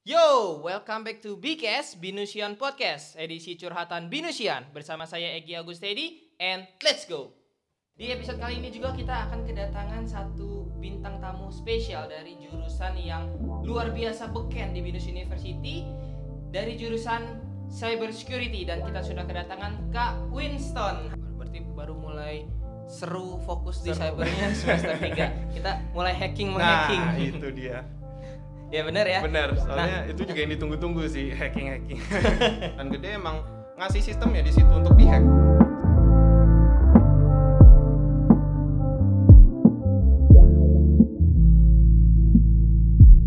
Yo, welcome back to BKS Binusian Podcast, edisi curhatan Binusian. Bersama saya Egi Agustedi, and let's go! Di episode kali ini juga kita akan kedatangan satu bintang tamu spesial dari jurusan yang luar biasa beken di Binus University, dari jurusan Cyber Security, dan kita sudah kedatangan Kak Winston. Berarti baru mulai seru fokus di cybernya semester 3. Kita mulai hacking-menghacking. Nah, itu dia. Ya benar ya? Benar, soalnya itu juga yang ditunggu-tunggu sih, hacking. Dan gede emang ngasih sistem ya di situ untuk dihack.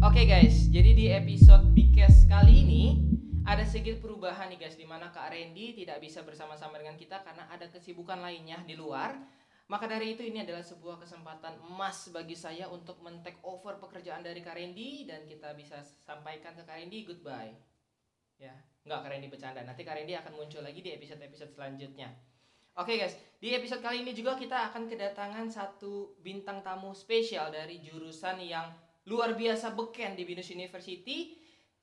Oke guys, jadi di episode BKS kali ini ada sedikit perubahan nih guys, dimana Kak Randy tidak bisa bersama-sama dengan kita karena ada kesibukan lainnya di luar. Maka dari itu ini adalah sebuah kesempatan emas bagi saya untuk men-take over pekerjaan dari Kak Randy, dan kita bisa sampaikan ke Kak Randy goodbye. Ya, enggak, Kak Randy bercanda. Nanti Kak Randy akan muncul lagi di episode-episode selanjutnya. Oke guys, di episode kali ini juga kita akan kedatangan satu bintang tamu spesial dari jurusan yang luar biasa beken di Binus University,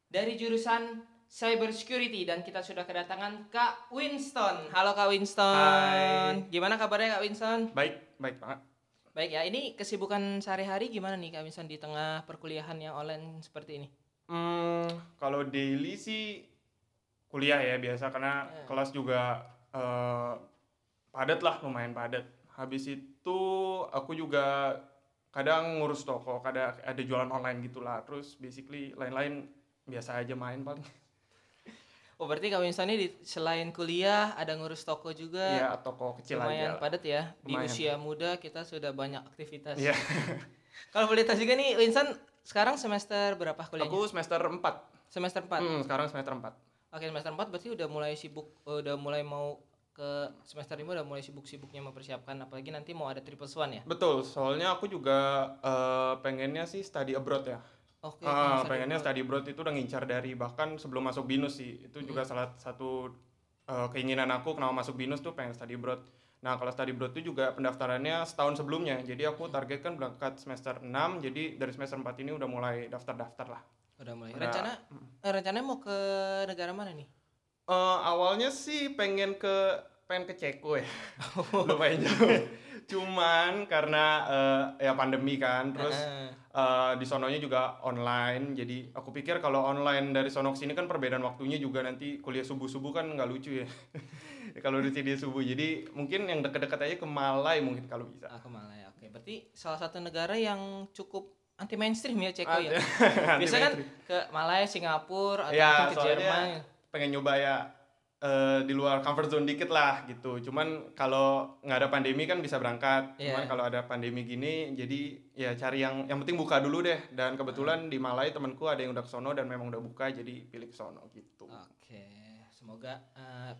dari jurusan Cyber Security, dan kita sudah kedatangan Kak Winston. Halo Kak Winston. Hai. Gimana kabarnya Kak Winston? Baik banget. Baik ya, ini kesibukan sehari-hari gimana nih Kak Winston di tengah perkuliahan yang online seperti ini? Kalau daily sih kuliah ya biasa, karena kelas juga padat lah, lumayan padat. Habis itu aku juga kadang ngurus toko, kadang ada jualan online gitulah. Terus basically lain-lain biasa aja main paling. Oh berarti Kak Winston ini selain kuliah ada ngurus toko juga. Iya, toko kecil lumayan aja. Padat ya. Di Lumayan. usia muda kita sudah banyak aktivitas. Iya. Kalau boleh tahu juga nih Winston sekarang semester berapa kuliahnya? Aku semester 4. Semester 4. Sekarang semester 4. Oke, semester 4 berarti udah mulai sibuk, udah mulai mau ke semester 5, udah mulai sibuk-sibuknya mempersiapkan, apalagi nanti mau ada triple swan ya? Betul, soalnya aku juga pengennya sih study abroad ya. Oke, Pengennya study abroad itu udah ngincar dari bahkan sebelum masuk BINUS sih. Itu juga salah satu keinginan aku kenapa masuk BINUS tuh pengen study abroad. Nah, kalau study abroad itu juga pendaftarannya setahun sebelumnya. Jadi aku targetkan berangkat semester 6, jadi dari semester 4 ini udah mulai daftar-daftar lah. Udah mulai. Rencananya mau ke negara mana nih? Awalnya sih pengen ke Ceko ya. Lumayan jauh. Cuman karena ya pandemi kan, terus di sononya juga online. Jadi aku pikir kalau online dari sono ke sini kan perbedaan waktunya juga, nanti kuliah subuh-subuh kan nggak lucu ya. Kalau di sini subuh. Jadi mungkin yang deket-deket aja ke Malai mungkin kalau bisa. Ke Malaya. Oke, berarti salah satu negara yang cukup anti mainstream ya Ceko ya. Biasanya kan ke Malaya, Singapura atau ya, ke Jerman. Pengen nyoba ya di luar comfort zone dikit lah gitu. Cuman kalau nggak ada pandemi kan bisa berangkat. Cuman kalau ada pandemi gini, jadi ya cari yang penting buka dulu deh. Dan kebetulan di Malai temanku ada yang udah kesono dan memang udah buka, jadi pilih kesono gitu. Oke, semoga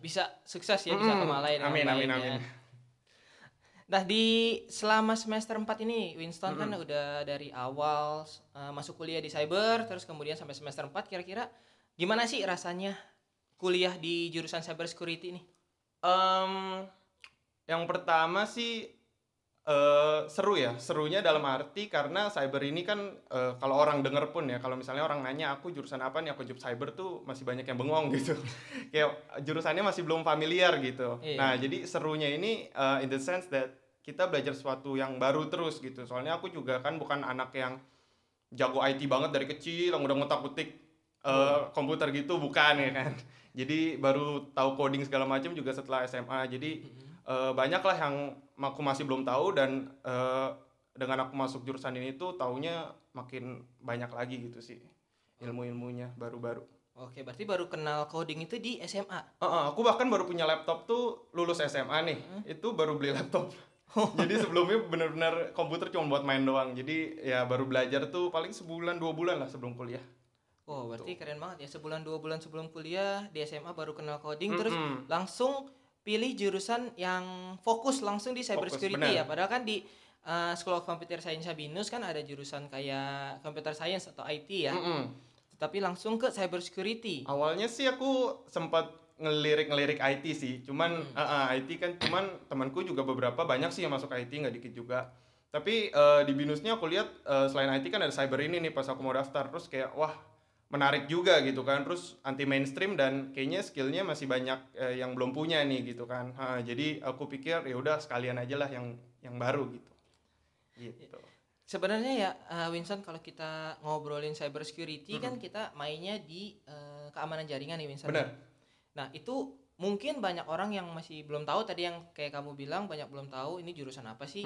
bisa sukses ya, bisa ke Malai. Amin. Nah, selama semester 4 ini Winston kan udah dari awal masuk kuliah di cyber, terus kemudian sampai semester 4, kira-kira gimana sih rasanya kuliah di jurusan cyber security ini? Yang pertama sih serunya dalam arti karena cyber ini kan kalau orang denger pun ya, kalau misalnya orang nanya aku jurusan apa nih, aku jawab cyber tuh masih banyak yang bengong gitu. Kayak jurusannya masih belum familiar gitu. Iya. Nah, jadi serunya ini in the sense that kita belajar sesuatu yang baru terus gitu. Soalnya aku juga kan bukan anak yang jago IT banget dari kecil, yang udah ngutak-ngutik komputer gitu, bukan ya kan. Jadi baru tahu coding segala macam juga setelah SMA. Jadi banyak lah yang aku masih belum tahu, dan dengan aku masuk jurusan ini tuh taunya makin banyak lagi gitu sih ilmu-ilmunya baru-baru. Oke, berarti baru kenal coding itu di SMA? Aku bahkan baru punya laptop tuh lulus SMA nih. Itu baru beli laptop. Jadi sebelumnya benar-benar komputer cuma buat main doang. Jadi ya baru belajar tuh paling sebulan 2 bulan lah sebelum kuliah. Oh, berarti keren banget ya, sebulan 2 bulan sebelum kuliah di SMA baru kenal coding, terus langsung pilih jurusan yang fokus langsung di cyber security ya. Padahal kan di School of Computer Science Binus kan ada jurusan kayak computer science atau IT ya. Tapi langsung ke cyber security. Awalnya sih aku sempat ngelirik IT sih, cuman IT kan, cuman temanku juga beberapa banyak sih yang masuk IT, nggak dikit juga. Tapi di Binusnya aku lihat selain IT kan ada cyber ini nih pas aku mau daftar, terus kayak wah menarik juga gitu kan, terus anti mainstream dan kayaknya skillnya masih banyak yang belum punya nih gitu kan. Jadi aku pikir ya udah sekalian aja lah yang baru gitu. Sebenarnya ya Winston, kalau kita ngobrolin cyber security kan kita mainnya di keamanan jaringan nih Winston. Benar. Nah itu mungkin banyak orang yang masih belum tahu, tadi yang kayak kamu bilang banyak belum tahu ini jurusan apa sih.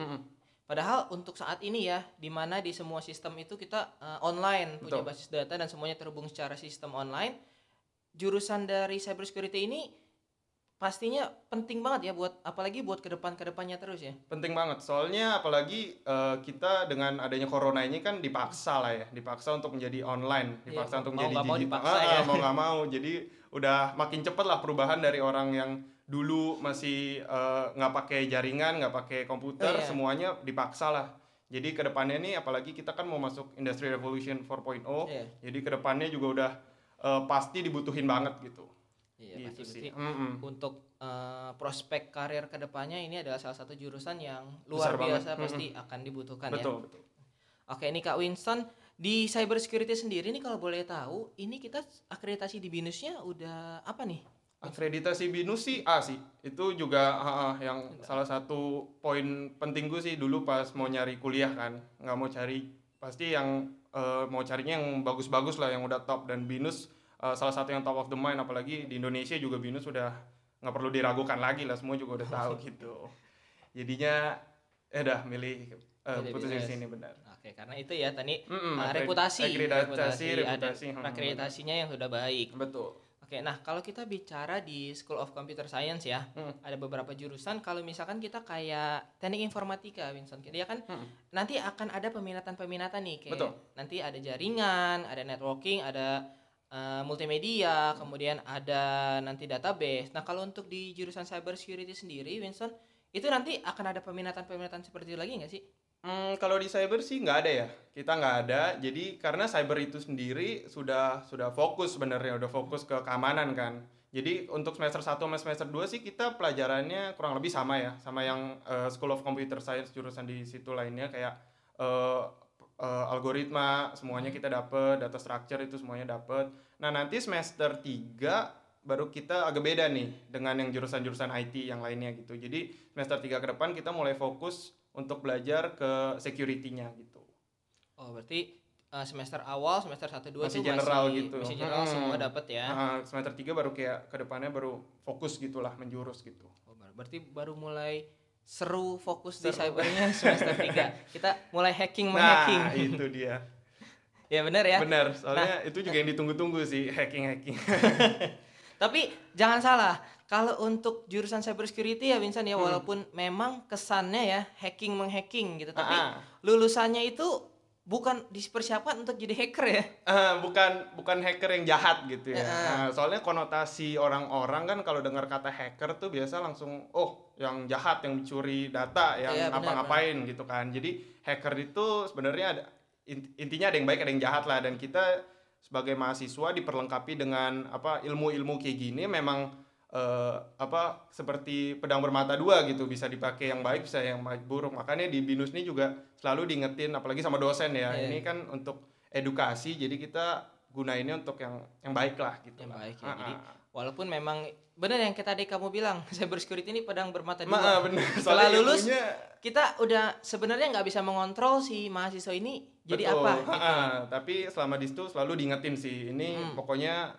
Padahal untuk saat ini ya, di mana di semua sistem itu kita online, punya basis data dan semuanya terhubung secara sistem online. Jurusan dari cyber security ini pastinya penting banget ya, apalagi buat kedepannya terus ya. Penting banget, soalnya apalagi kita dengan adanya corona ini kan dipaksa untuk menjadi online, dipaksa untuk menjadi digital. Mau nggak mau, jadi udah makin cepet lah perubahan dari orang yang dulu masih nggak pakai jaringan, nggak pakai komputer, semuanya dipaksa lah. Jadi kedepannya nih, apalagi kita kan mau masuk Industry Revolution 4.0, jadi kedepannya juga udah pasti dibutuhin banget gitu. Iya, gitu pasti. Untuk prospek karir kedepannya ini adalah salah satu jurusan yang luar biasa pasti akan dibutuhkan. Betul. Oke, ini Kak Winston, di cyber security sendiri nih kalau boleh tahu, ini kita akreditasi di BINUS-nya udah apa nih? Akreditasi BINUS sih A sih. Itu juga yang salah satu poin penting gue sih dulu pas mau nyari kuliah kan. Nggak mau cari, pasti yang mau carinya yang bagus-bagus lah, yang udah top. Dan BINUS salah satu yang top of the mind, apalagi di Indonesia juga BINUS udah nggak perlu diragukan lagi lah, semua juga udah tahu gitu. Jadinya udah milih putus di sini, benar. Oke, karena itu ya tadi reputasi akreditasinya yang sudah baik. Betul. Oke, nah kalau kita bicara di School of Computer Science ya, ada beberapa jurusan. Kalau misalkan kita kayak teknik informatika, Winston, dia kan nanti akan ada peminatan nih, kayak nanti ada jaringan, ada networking, ada multimedia, kemudian ada nanti database. Nah kalau untuk di jurusan cyber security sendiri, Winston, itu nanti akan ada peminatan seperti itu lagi nggak sih? Kalau di cyber sih nggak ada ya, kita nggak ada. Jadi karena cyber itu sendiri sudah fokus sebenarnya, udah fokus ke keamanan kan. Jadi untuk semester 1 sama semester 2 sih kita pelajarannya kurang lebih sama ya, sama yang School of Computer Science jurusan di situ lainnya, kayak algoritma semuanya kita dapet, data structure itu semuanya dapet. Nah nanti semester 3 baru kita agak beda nih dengan yang jurusan-jurusan IT yang lainnya gitu. Jadi semester 3 ke depan kita mulai fokus untuk belajar ke security-nya gitu. Oh, berarti semester awal, semester 1 2 masih general gitu. Masih general semua dapat ya. Semester 3 baru kayak ke depannya baru fokus gitulah, menjurus gitu. Oh, berarti baru mulai seru fokus di cybernya semester 3. Kita mulai hacking. Nah, itu dia. Ya benar ya. Benar, soalnya itu juga yang ditunggu-tunggu sih, hacking. Tapi jangan salah, kalau untuk jurusan cyber security ya Vincent ya, walaupun memang kesannya ya hacking gitu, tapi lulusannya itu bukan dipersiapkan untuk jadi hacker ya. Bukan hacker yang jahat gitu ya. Soalnya konotasi orang-orang kan kalau dengar kata hacker tuh biasa langsung yang jahat, yang mencuri data, yang ngapa-ngapain gitu kan. Jadi hacker itu sebenarnya intinya ada yang baik, ada yang jahat lah, dan kita sebagai mahasiswa diperlengkapi dengan ilmu-ilmu kayak gini memang seperti pedang bermata dua gitu, bisa dipakai yang baik bisa yang buruk. Makanya di BINUS ini juga selalu diingetin, apalagi sama dosen ya, ini kan untuk edukasi, jadi kita gunainnya untuk yang baik lah gitu. Yang baik ya. Jadi walaupun memang benar yang tadi kamu bilang, cyber security ini pedang bermata dua. Bener. Setelah lulus kita udah sebenarnya nggak bisa mengontrol si mahasiswa ini jadi apa gitu. Tapi selama di situ selalu diingetin sih, ini pokoknya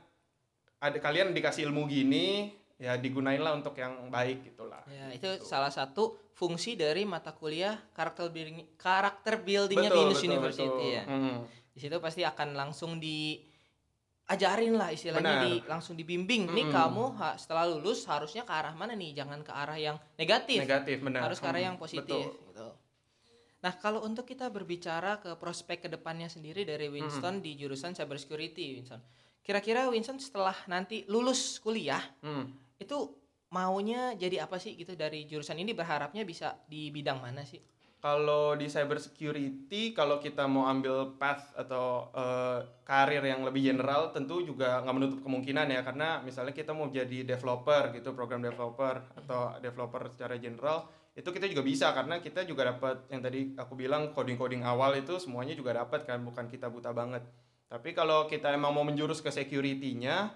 kalian dikasih ilmu gini ya, digunain lah untuk yang baik gitulah. Ya, itu salah satu fungsi dari mata kuliah karakter buildingnya BINUS University ya. Di situ pasti akan langsung diajarin lah istilahnya, langsung dibimbing. Nih kamu setelah lulus harusnya ke arah mana nih? Jangan ke arah yang negatif. Benar. Harus ke arah yang positif gitu. Nah, kalau untuk kita berbicara ke prospek kedepannya sendiri dari Winston di jurusan cyber security, Winston. Kira-kira Winston setelah nanti lulus kuliah, itu maunya jadi apa sih gitu dari jurusan ini, berharapnya bisa di bidang mana sih? Kalau di cyber security, kalau kita mau ambil path atau karir yang lebih general, tentu juga nggak menutup kemungkinan ya, karena misalnya kita mau jadi developer gitu, program developer atau developer secara general, itu kita juga bisa, karena kita juga dapat yang tadi aku bilang coding awal itu semuanya juga dapat kan, bukan kita buta banget. Tapi kalau kita emang mau menjurus ke security-nya,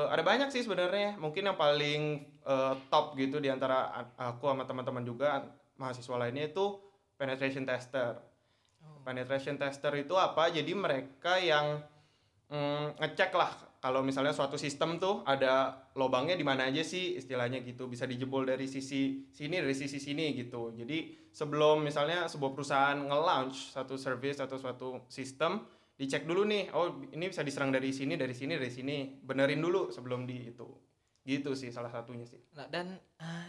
ada banyak sih sebenarnya. Mungkin yang paling top gitu di antara aku sama teman-teman juga mahasiswa lainnya itu penetration tester. Penetration tester itu apa? Jadi mereka yang ngecek lah kalau misalnya suatu sistem tuh ada lobangnya di mana aja sih istilahnya gitu, bisa dijebol dari sisi sini dari sisi sini gitu. Jadi sebelum misalnya sebuah perusahaan nge-launch satu service atau suatu sistem, dicek dulu nih, oh ini bisa diserang dari sini dari sini dari sini, benerin dulu sebelum di itu. Gitu sih salah satunya sih. Nah, dan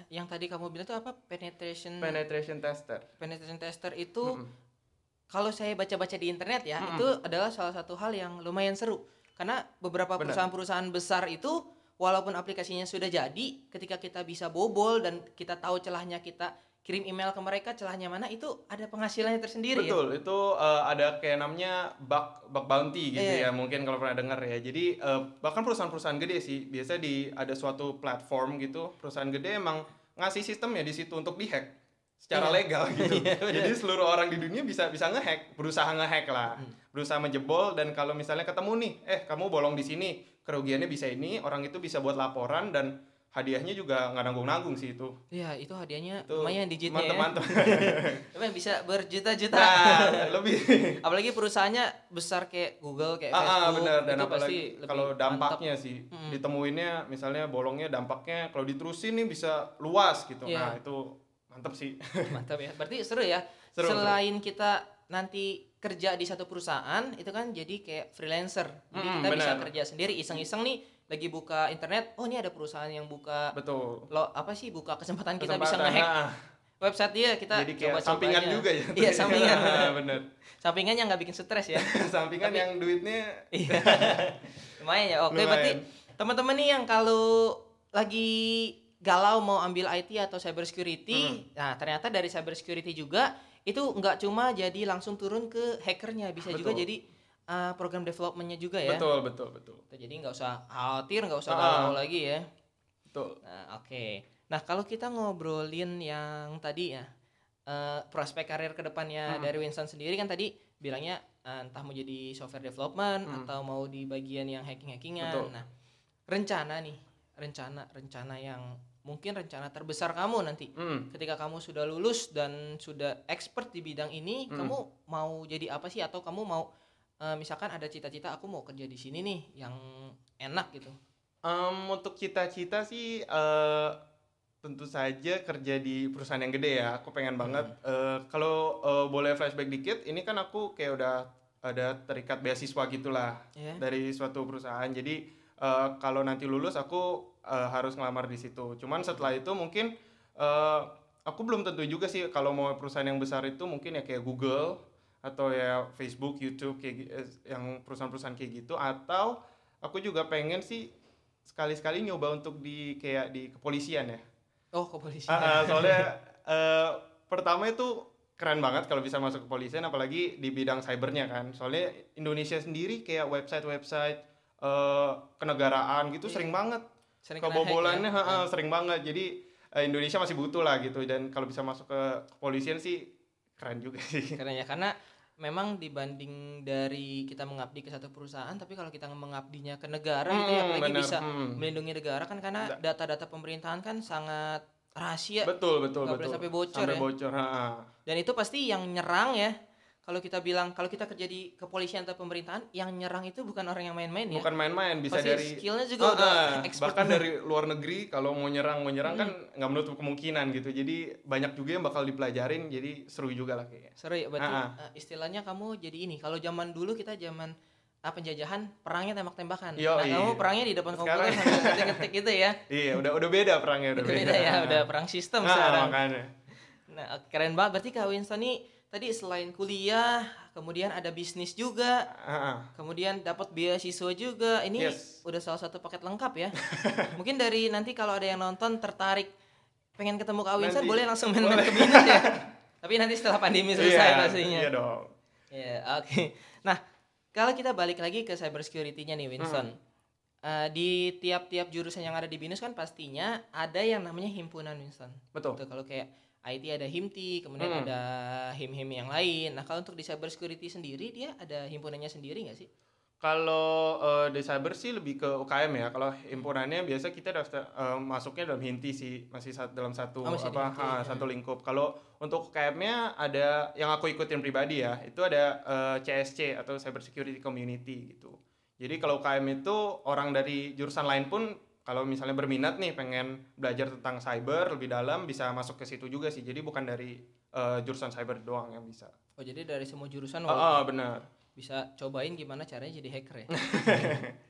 yang tadi kamu bilang itu apa? Penetration tester. Penetration tester itu Mm-mm. kalau saya baca-baca di internet ya, Mm-mm. itu adalah salah satu hal yang lumayan seru. Karena beberapa Benar. perusahaan-perusahaan besar itu walaupun aplikasinya sudah jadi, ketika kita bisa bobol dan kita tahu celahnya, kita kirim email ke mereka celahnya mana, itu ada penghasilannya tersendiri. Betul, itu ada kayak namanya bug bounty gitu Iya. ya, mungkin kalau pernah dengar ya. Jadi bahkan perusahaan-perusahaan gede sih, biasa ada suatu platform gitu, perusahaan gede emang ngasih sistem ya di situ untuk dihack secara Iya. legal gitu. Iya, benar. Jadi seluruh orang di dunia bisa ngehack, berusaha ngehack lah, berusaha menjebol. Dan kalau misalnya ketemu nih, kamu bolong di sini, kerugiannya bisa ini, orang itu bisa buat laporan dan hadiahnya juga nggak nanggung-nanggung sih itu. Iya, itu hadiahnya Itu lumayan digitnya ya. mantep-mantep. Emang bisa berjuta-juta. Nah, lebih. Apalagi perusahaannya besar kayak Google, kayak Facebook. Benar. Dan itu pasti apalagi lebih kalau dampaknya mantap. sih, ditemuinnya misalnya bolongnya dampaknya kalau diterusin nih bisa luas gitu. Iya. Nah itu mantap sih. Mantap ya. Berarti seru ya. Seru. Selain kita nanti kerja di satu perusahaan, itu kan jadi kayak freelancer. Jadi kita bisa benar. kerja sendiri, iseng-iseng nih lagi buka internet, oh ini ada perusahaan yang buka Betul. buka kesempatan kita bisa Kesempatan, nge-hack website dia, kita jadi kayak coba-coba sampingan aja. juga ya. Iya, sampingan. Bener. Sampingan yang nggak bikin stres ya. Sampingan Tapi- yang duitnya Iya. Lumayan ya. Oke, Lumayan. berarti teman-teman nih yang kalau lagi galau mau ambil IT atau cyber security, nah ternyata dari cyber security juga itu nggak cuma jadi langsung turun ke hackernya, bisa juga Betul. jadi program developmentnya juga ya. betul. Jadi nggak usah khawatir, nggak usah Ah. galau lagi ya. Betul. Nah, oke. Nah, kalau kita ngobrolin yang tadi ya, prospek karir ke depannya dari Winston sendiri kan tadi bilangnya entah mau jadi software development atau mau di bagian yang hacking-hackingan. Betul. Nah, rencana nih, rencana yang mungkin rencana terbesar kamu nanti ketika kamu sudah lulus dan sudah expert di bidang ini, kamu mau jadi apa sih, atau kamu mau misalkan ada cita-cita aku mau kerja di sini nih yang enak gitu. Untuk cita-cita sih tentu saja kerja di perusahaan yang gede ya. Aku pengen banget. Kalau boleh flashback dikit, ini kan aku kayak udah ada terikat beasiswa gitulah Iya. dari suatu perusahaan. Jadi kalau nanti lulus aku harus ngelamar di situ. Cuman setelah itu mungkin aku belum tentu juga sih kalau mau perusahaan yang besar itu mungkin ya kayak Google atau ya Facebook, YouTube kayak yang perusahaan-perusahaan kayak gitu, atau aku juga pengen sih sekali-sekali nyoba untuk di kepolisian ya. Oh, kepolisian. Soalnya pertama itu keren banget kalau bisa masuk kepolisian, apalagi di bidang cybernya kan. Soalnya Indonesia sendiri kayak website kenegaraan gitu sering banget. Sering kena hack Kebobolannya ya? sering banget. Jadi Indonesia masih butuh lah gitu, dan kalau bisa masuk ke kepolisian sih keren juga sih. Karena ya, karena memang dibanding dari kita mengabdi ke satu perusahaan, tapi kalau kita mengabdinya ke negara gitu ya, apalagi bener. bisa melindungi negara kan, karena data-data pemerintahan kan sangat rahasia. Betul. Nggak boleh sampai bocor ya. bocor. Dan itu pasti yang nyerang ya. Kalau kita bilang, kalau kita kerja di kepolisian atau pemerintahan, yang nyerang itu bukan orang yang main-main ya. Bukan main-main, bisa Pasti dari skillnya juga udah expert. bahkan dari luar negeri kalau mau nyerang kan nggak menutup kemungkinan gitu. Jadi banyak juga yang bakal dipelajarin, jadi seru juga lah kayaknya. Seru ya, berarti istilahnya kamu jadi ini. Kalau zaman dulu kita zaman penjajahan, perangnya tembak-tembakan. Yo, Nah, kamu perangnya di depan Sekarang- komputer sambil ngetik-ngetik gitu ya. Iya, udah beda perangnya, udah beda. Ya, udah perang sistem sekarang. Makanya. Nah, keren banget. Berarti Kak Winston nih tadi selain kuliah, kemudian ada bisnis juga, kemudian dapat beasiswa juga. Ini Yes. udah salah satu paket lengkap ya. Mungkin dari nanti kalau ada yang nonton tertarik pengen ketemu Kak Winston, Nanti- boleh langsung main-main ke Binus ya. Tapi nanti setelah pandemi selesai pastinya. Iya dong. Ya, oke. Nah, kalau kita balik lagi ke cyber security-nya nih Winston. Di tiap-tiap jurusan yang ada di Binus kan pastinya ada yang namanya himpunan Winston. Betul. Tuh, kalau kayak IT ada HIMTI, kemudian ada him-him yang lain. Nah, kalau untuk di cyber security sendiri dia ada himpunannya sendiri nggak sih? Kalau di cyber sih lebih ke UKM ya. Kalau himpunannya biasa kita masuknya dalam Hinti sih, masih dalam satu Oh, masih di Hinti, ya. satu lingkup. Kalau untuk UKM-nya ada yang aku ikutin pribadi ya, itu ada CSC atau Cyber Security Community gitu. Jadi kalau UKM itu orang dari jurusan lain pun kalau misalnya berminat nih pengen belajar tentang cyber lebih dalam bisa masuk ke situ juga sih. Jadi bukan dari jurusan cyber doang yang bisa. Oh, jadi dari semua jurusan Benar. bisa cobain gimana caranya jadi hacker ya.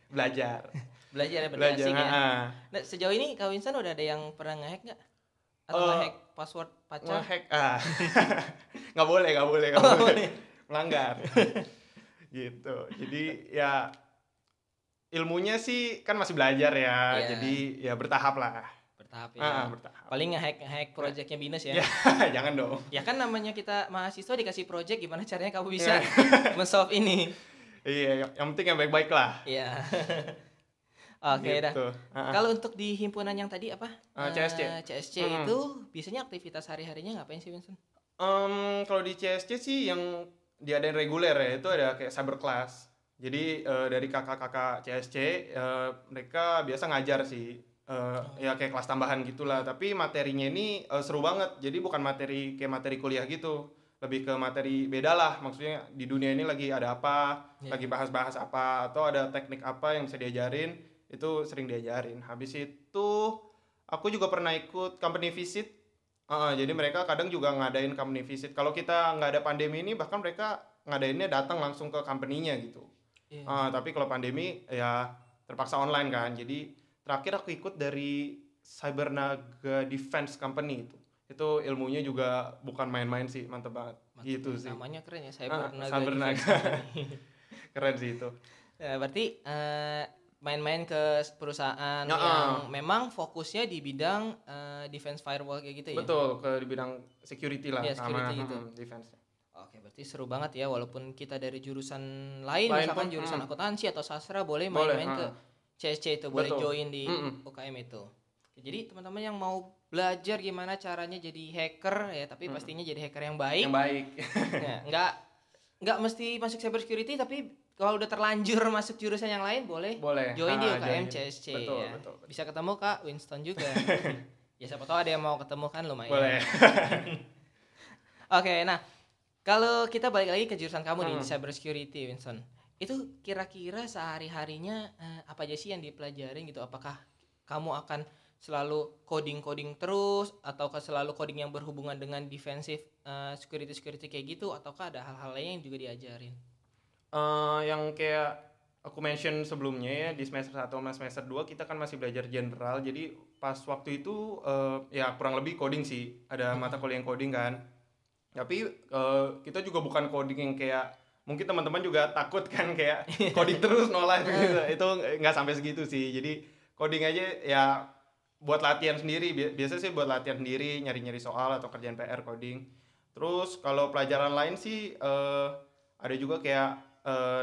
Belajar. Belajar ya, berarti asik ya. Heeh. Nah, sejauh ini Kak Winston udah ada yang pernah ngehack nggak? Atau ngehack password pacar? Ngehack nggak boleh melanggar gitu. Jadi ya ilmunya sih kan masih belajar ya. Iya. Jadi ya bertahap lah. Bertahap ya. Bertahap. Paling ngehack projectnya Binus ya. Ya, jangan dong. Ya kan namanya kita mahasiswa dikasih project, gimana caranya kamu bisa men-solve ini? Iya, yang penting yang baik-baik lah. Iya. Oke dah. Gitu. Kalau untuk di himpunan yang tadi apa? CSC. Itu biasanya aktivitas hari-harinya ngapain sih, Winston? Kalau di CSC sih yang diadain reguler ya, itu ada kayak cyber class. Jadi dari kakak-kakak CSC mereka biasa ngajar sih. Ya kayak kelas tambahan gitulah, tapi materinya ini seru banget. Jadi bukan materi kayak materi kuliah gitu, lebih ke materi beda lah. Maksudnya di dunia ini lagi ada apa, lagi bahas-bahas apa, atau ada teknik apa yang bisa diajarin, itu sering diajarin. Habis itu aku juga pernah ikut company visit. Jadi mereka kadang juga ngadain company visit. Kalau kita nggak ada pandemi ini, bahkan mereka ngadainnya datang langsung ke company-nya gitu. Tapi kalau pandemi ya terpaksa online kan. Jadi terakhir aku ikut dari Cybernaga Defense Company itu ilmunya juga bukan main-main sih, mantep banget. Gitu sih. Namanya keren ya, Cybernaga. Cybernaga. Keren sih itu. Ya, berarti main-main ke perusahaan yang memang fokusnya di bidang defense firewall kayak gitu ya. Betul, di bidang security lah, security gitu. Defense. Oke, berarti seru banget ya, walaupun kita dari jurusan lain misalkan jurusan akuntansi atau sastra boleh main-main ke CSC itu, boleh join di UKM itu. Jadi teman-teman yang mau belajar gimana caranya jadi hacker ya, tapi pastinya jadi hacker yang baik. Yang baik. Ya, nggak mesti masuk cyber security, tapi kalau udah terlanjur masuk jurusan yang lain boleh join di UKM CSC. Betul, ya. betul. Bisa ketemu Kak Winston juga. Ya siapa tahu ada yang mau ketemu kan, lumayan. Boleh. Oke, nah kalau kita balik lagi ke jurusan kamu nih di cyber security, Winston. Itu kira-kira sehari-harinya apa aja sih yang dipelajarin gitu? Apakah kamu akan selalu coding terus, ataukah selalu coding yang berhubungan dengan defensive security kayak gitu, ataukah ada hal-hal lain yang juga diajarin? Yang kayak aku mention sebelumnya ya, di semester 1 sama semester 2 kita kan masih belajar general. Jadi pas waktu itu ya kurang lebih coding sih. Ada mata kuliah yang coding kan. Tapi kita juga bukan coding yang kayak mungkin teman-teman juga takut kan kayak coding terus no life gitu. Itu nggak sampai segitu sih. Jadi coding aja ya buat latihan sendiri. Biasa sih buat latihan sendiri, nyari-nyari soal atau kerjaan PR coding. Terus kalau pelajaran lain sih ada juga kayak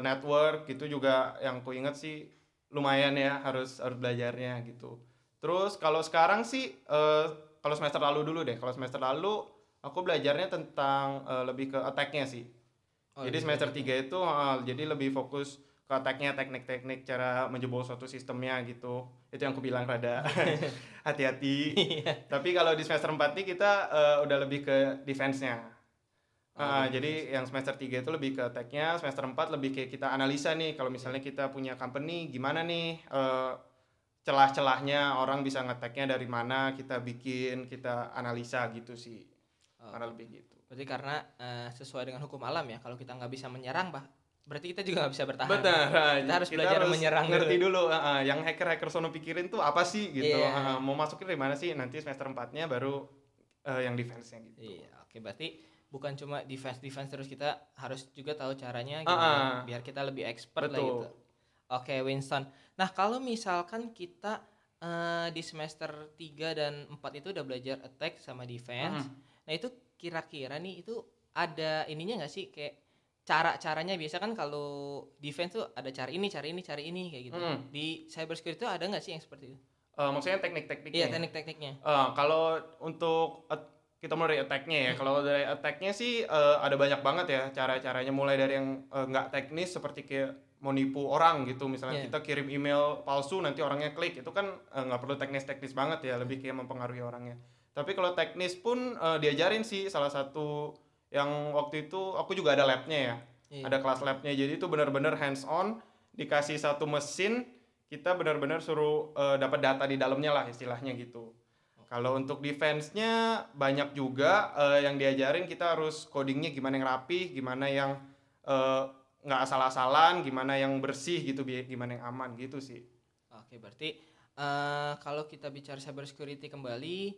network gitu juga yang ku inget sih lumayan ya, harus belajarnya gitu. Terus kalau sekarang sih kalau semester lalu dulu deh. Kalau semester lalu aku belajarnya tentang lebih ke attack-nya sih. Jadi semester 3 itu jadi lebih fokus ke attack-nya, teknik-teknik cara menjebol suatu sistemnya gitu. Itu yang aku bilang rada hati-hati. Tapi kalau di semester 4 nih kita udah lebih ke defense-nya. Jadi yang semester 3 itu lebih ke attack-nya, semester 4 lebih kayak kita analisa nih. Kalau misalnya kita punya company, gimana nih celah-celahnya, orang bisa nge-attack-nya dari mana, kita analisa gitu sih. Karena lebih gitu. Berarti karena sesuai dengan hukum alam ya, kalau kita nggak bisa menyerang berarti kita juga nggak bisa bertahan. Benar. Kita harus belajar menyerang ngerti dulu. Yang hacker sono pikirin tuh apa sih gitu. Yeah. Mau masukin dari mana sih, nanti semester 4-nya baru yang defense-nya gitu. Iya, oke, berarti bukan cuma defense terus, kita harus juga tahu caranya gimana biar kita lebih expert. Betul. Lah gitu. Oke, Winston. Nah, kalau misalkan kita di semester 3 dan 4 itu udah belajar attack sama defense. Nah, itu kira-kira nih itu ada ininya nggak sih, kayak cara-caranya? Biasa kan kalau defense tuh ada cara ini kayak gitu. Di cyber security itu ada nggak sih yang seperti itu? Maksudnya teknik-tekniknya? Iya, teknik-tekniknya. Kalau untuk kita mulai dari attack-nya ya. Kalau dari attack-nya sih ada banyak banget ya cara-caranya, mulai dari yang nggak teknis seperti kayak mau nipu orang gitu, misalnya Iya. kita kirim email palsu nanti orangnya klik, itu kan nggak perlu teknis banget ya, lebih kayak mempengaruhi orangnya. Tapi kalau teknis pun diajarin sih, salah satu yang waktu itu aku juga ada labnya ya, Iya. ada kelas labnya, jadi itu benar-benar hands on, dikasih satu mesin, kita benar-benar suruh dapat data di dalamnya lah istilahnya gitu. Kalau untuk defense-nya banyak juga yang diajarin, kita harus codingnya gimana yang rapi, gimana yang nggak asal-asalan, gimana yang bersih gitu, gimana yang aman gitu sih. Oke, berarti kalau kita bicara cyber security kembali,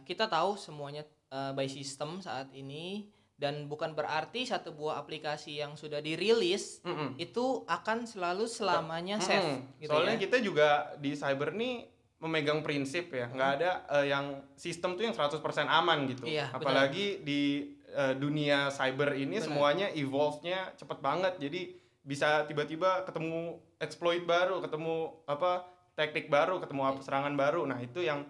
kita tahu semuanya by system saat ini, dan bukan berarti satu buah aplikasi yang sudah dirilis itu akan selalu selamanya safe gitu. Soalnya ya. kita juga di cyber nih memegang prinsip ya, nggak ada yang sistem tuh yang 100% aman gitu. Iya, Apalagi di dunia cyber ini semuanya evolve-nya cepet banget, jadi bisa tiba-tiba ketemu exploit baru, ketemu teknik baru, ketemu serangan baru. Nah itu yang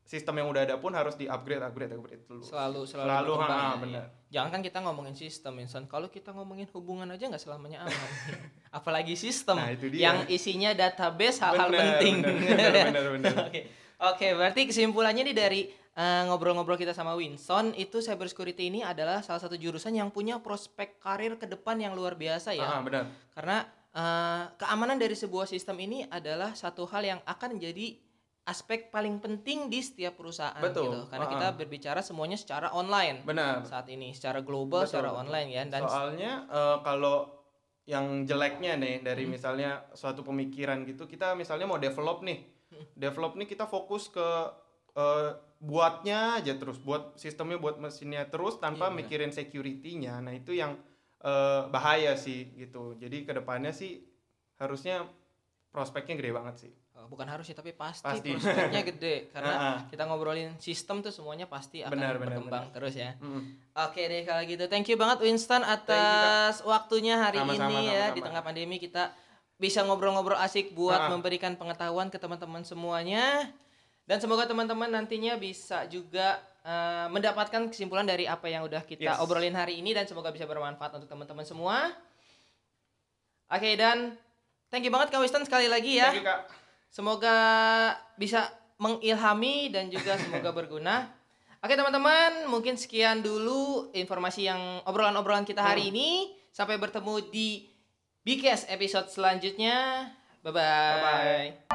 sistem yang udah ada pun harus di-upgrade dulu. Selalu benar. ya. Jangan kan kita ngomongin sistem, Insan. Kalau kita ngomongin hubungan aja nggak selamanya aman. Apalagi sistem Nah, itu dia. yang isinya database hal-hal penting. Benar. Oke, berarti kesimpulannya nih dari ngobrol-ngobrol kita sama Winston, itu cyber security ini adalah salah satu jurusan yang punya prospek karir ke depan yang luar biasa ya. Benar. Karena keamanan dari sebuah sistem ini adalah satu hal yang akan menjadi aspek paling penting di setiap perusahaan. Betul. Gitu. Karena kita berbicara semuanya secara online. Benar. Saat ini secara global, secara online ya. Dan soalnya kalau yang jeleknya nih dari misalnya suatu pemikiran gitu, kita misalnya mau develop nih kita fokus ke buatnya aja terus, buat sistemnya, buat mesinnya terus tanpa mikirin security-nya. Nah itu yang bahaya sih gitu. Jadi kedepannya sih harusnya prospeknya gede banget sih. Bukan harus sih, tapi pasti prospeknya gede. Karena kita ngobrolin sistem tuh semuanya pasti akan berkembang terus ya. Oke deh kalau gitu. Thank you banget Winston atas waktunya hari ini ya. Di tengah pandemi kita bisa ngobrol-ngobrol asik buat memberikan pengetahuan ke teman-teman semuanya. Dan semoga teman-teman nantinya bisa juga mendapatkan kesimpulan dari apa yang udah kita obrolin hari ini, dan semoga bisa bermanfaat untuk teman-teman semua. Oke, dan thank you banget Kak Winston sekali lagi ya. Thank you, Kak. Semoga bisa mengilhami dan juga semoga berguna. Oke teman-teman, mungkin sekian dulu informasi yang obrolan-obrolan kita hari ini. Sampai bertemu di BKS episode selanjutnya. Bye-bye.